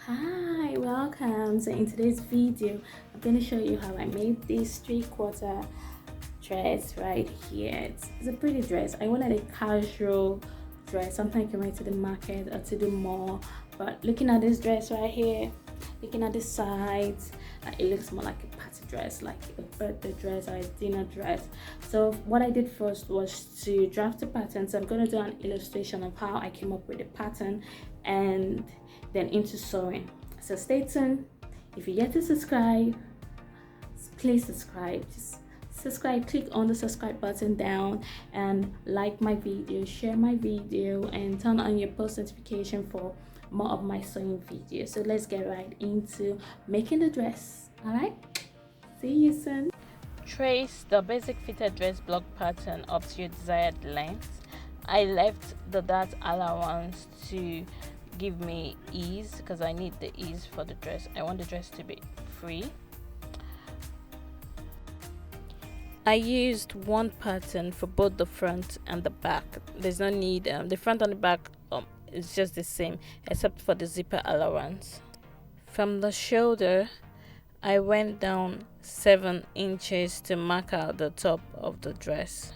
Hi, welcome. So in today's video, I'm going to show you how I made this 3/4 dress right here. It's a pretty dress. I wanted a casual dress, something I can wear to the market or to the mall. But looking at this dress right here, looking at the sides, it looks more like a party dress, like a birthday dress or a dinner dress. So what I did first was to draft the pattern. So I'm going to do an illustration of how I came up with the pattern and then into sewing. So stay tuned. If you're yet to subscribe, please subscribe. Just subscribe, click on the subscribe button down and like my video, share my video, and turn on your post notification for more of my sewing videos. So let's get right into making the dress. All right, see you soon. Trace the basic fitted dress block pattern up to your desired length. I left the dart allowance to give me ease because I need the ease for the dress. I want the dress to be free. I used one pattern for both the front and the back. There's no need, the front and the back is just the same except for the zipper allowance. From the shoulder, I went down 7 inches to mark out the top of the dress.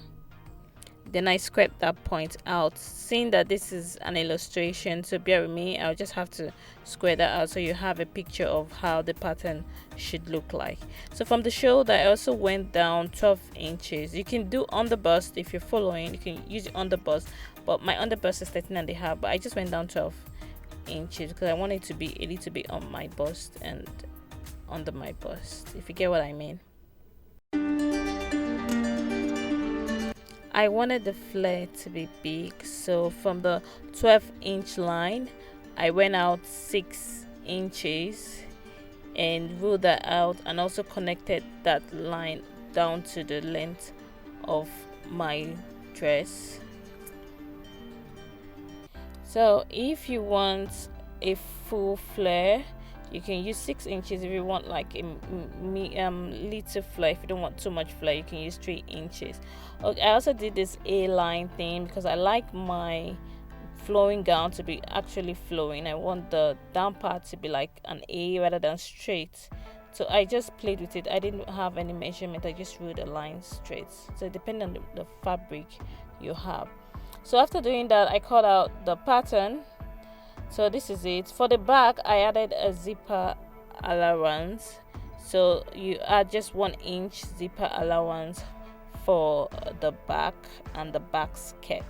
Then I squared that point out. Seeing that this is an illustration, so bear with me, I'll just have to square that out so you have a picture of how the pattern should look like. So from the shoulder, I also went down 12 inches. You can do on the bust if you're following, you can use it on the bust, but my underbust is 13.5, but I just went down 12 inches because I want it to be a little bit on my bust and under my bust, if you get what I mean. I wanted the flare to be big, so from the 12-inch line I went out 6 inches and ruled that out, and also connected that line down to the length of my dress. So if you want a full flare, you can use 6 inches. If you want like a little flare, if you don't want too much flare, you can use 3 inches. Okay, I also did this A-line thing because I like my flowing gown to be actually flowing. I want the down part to be like an A rather than straight, so I just played with it. I didn't have any measurement, I just drew the line straight, so depending on the fabric you have. So after doing that, I cut out the pattern. So this is it. For the back, I added a zipper allowance, so you add just 1 inch zipper allowance for the back and the back skirt,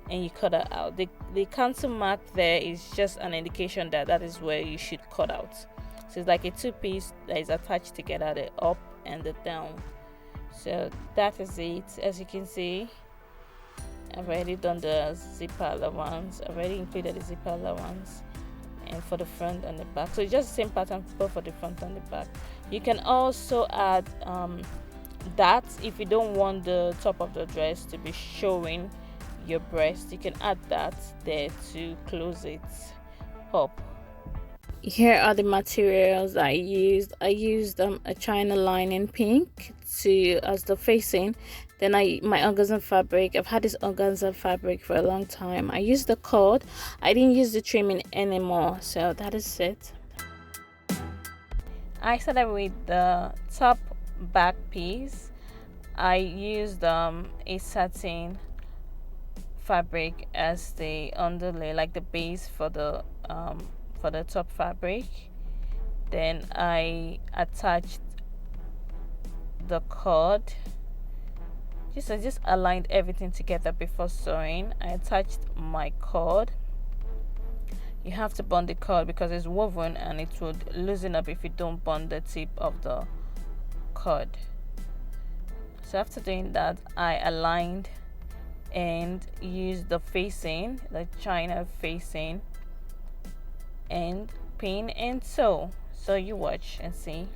and you cut it out. The cancel mark there is just an indication that that is where you should cut out. So it's like a two-piece that is attached together, the up and the down. So that is it. As you can see, I've already done the zipper allowance. I've already included the zipper allowance and for the front and the back. So it's just the same pattern both for the front and the back. You can also add that if you don't want the top of the dress to be showing your breast, you can add that there to close it up. Here are the materials I used. I used a China lining pink as the facing. Then my organza fabric. I've had this organza fabric for a long time. I used the cord. I didn't use the trimming anymore, so that is it. I started with the top back piece. I used a satin fabric as the underlay, like the base for the top fabric. Then I attached the cord. I just aligned everything together before sewing. I attached my cord. You have to bond the cord because it's woven and it would loosen up if you don't bond the tip of the cord. So after doing that, I aligned and used the facing, the China facing, and pin and sew. So you watch and see.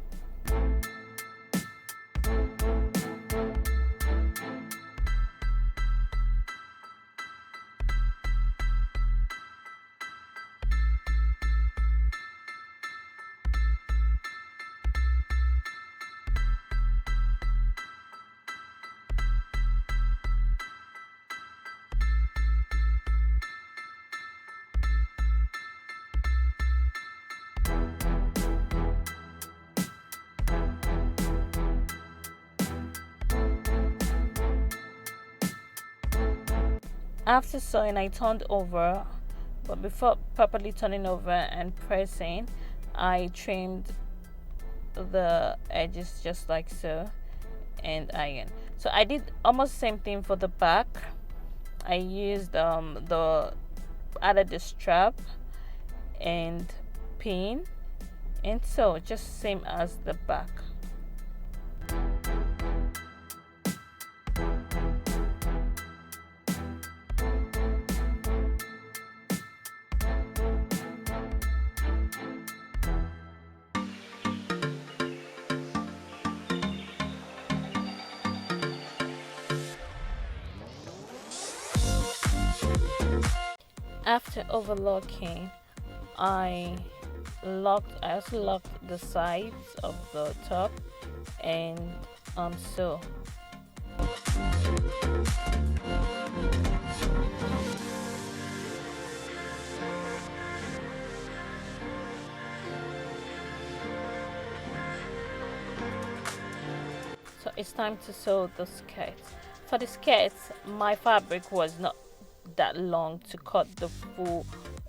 After sewing, I turned over, but before properly turning over and pressing, I trimmed the edges just like so and iron. So I did almost same thing for the back. I used the added the strap and pin, and so just same as the back. After overlocking, I also locked the sides of the top and sew. So it's time to sew the skirt. For the skirt, my fabric was not that long to cut the full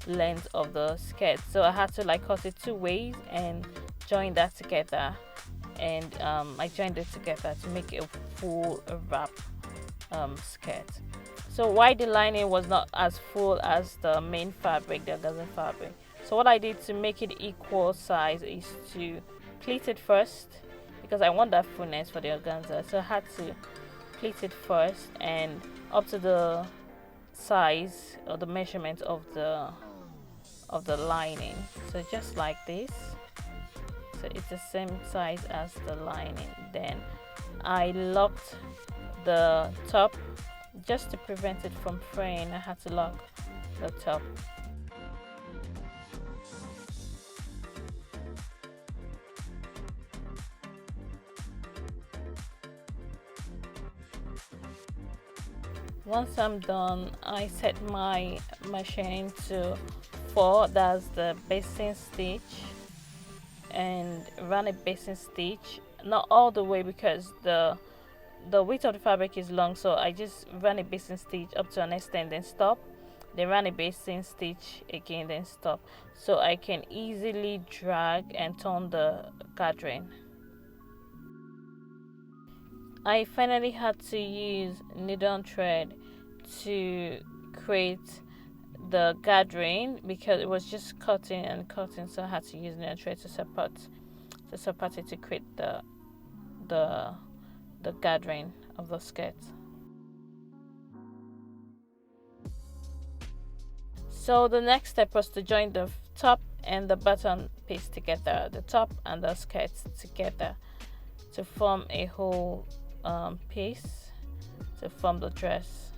length of the skirt, so I had to like cut it two ways and join that together, and I joined it together to make a full wrap skirt. So why the lining was not as full as the main fabric, the organza fabric, so what I did to make it equal size is to pleat it first, because I want that fullness for the organza. So I had to pleat it first and up to the size or the measurement of the lining, so just like this. So it's the same size as the lining. Then I locked the top just to prevent it from fraying. I had to lock the top. Once I'm done, I set my machine to 4, that's the basting stitch, and run a basting stitch, not all the way because the width of the fabric is long, so I just ran a basting stitch up to an extent, then stop, then run a basting stitch again, then stop, so I can easily drag and turn the gathering. I finally had to use needle and thread to create the gathering because it was just cutting and cutting, so I had to use needle and thread to support it to create the gathering of the skirt. So the next step was to join the top and the bottom piece together, the top and the skirt together, to form a whole piece, to form the dress.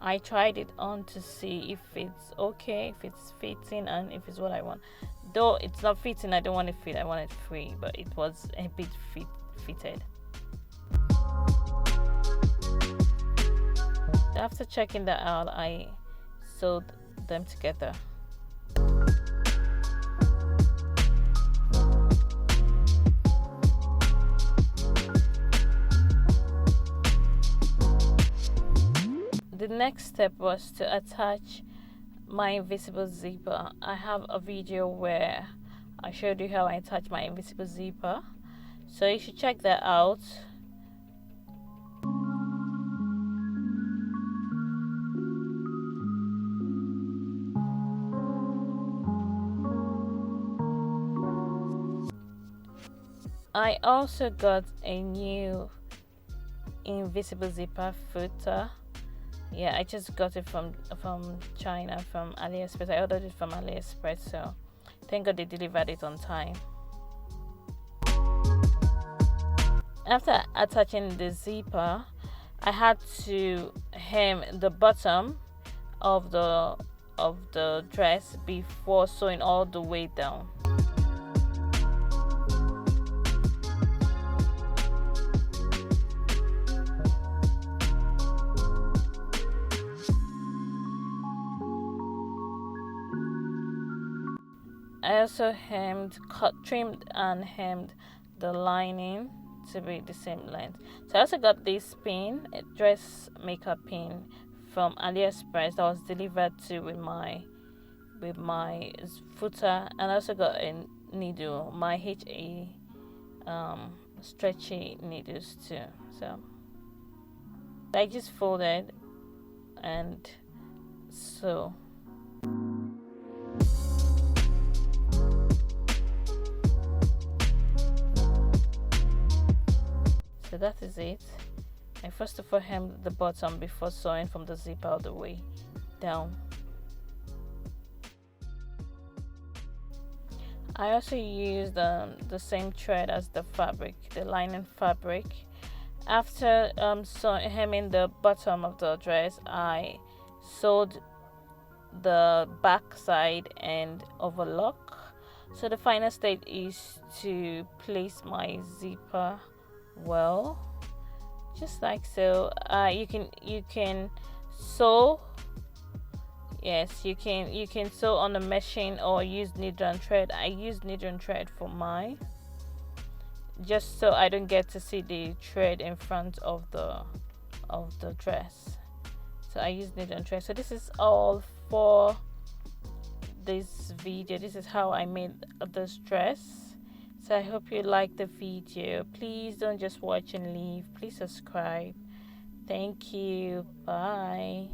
I tried it on to see if it's okay, if it's fitting, and if it's what I want. Though it's not fitting, I don't want it fit, I want it free, but it was a bit fitted. After checking that out, I sewed them together. The next step was to attach my invisible zipper. I have a video where I showed you how I attach my invisible zipper, so you should check that out. I also got a new invisible zipper footer. Yeah, I just got it from China, from AliExpress. I ordered it from AliExpress, so thank God they delivered it on time. After attaching the zipper, I had to hem the bottom of the dress before sewing all the way down. I also trimmed and hemmed the lining to be the same length. So I also got this pin, a dress makeup pin from AliExpress that was delivered to with my footer, and I also got a needle, my HA stretchy needles too. So I just folded and sew. So that is it. I first of all hemmed the bottom before sewing from the zip all the way down. I also used the same thread as the fabric, the lining fabric. After hemming the bottom of the dress, I sewed the back side and overlock. So the final stage is to place my zipper well, just like so. You can sew. Yes, you can sew on the machine or use needle and thread. I use needle and thread for mine, just so I don't get to see the thread in front of the dress. So I use needle and thread. So this is all for this video. This is how I made this dress. So I hope you like the video. Please don't just watch and leave. Please subscribe. Thank you. Bye.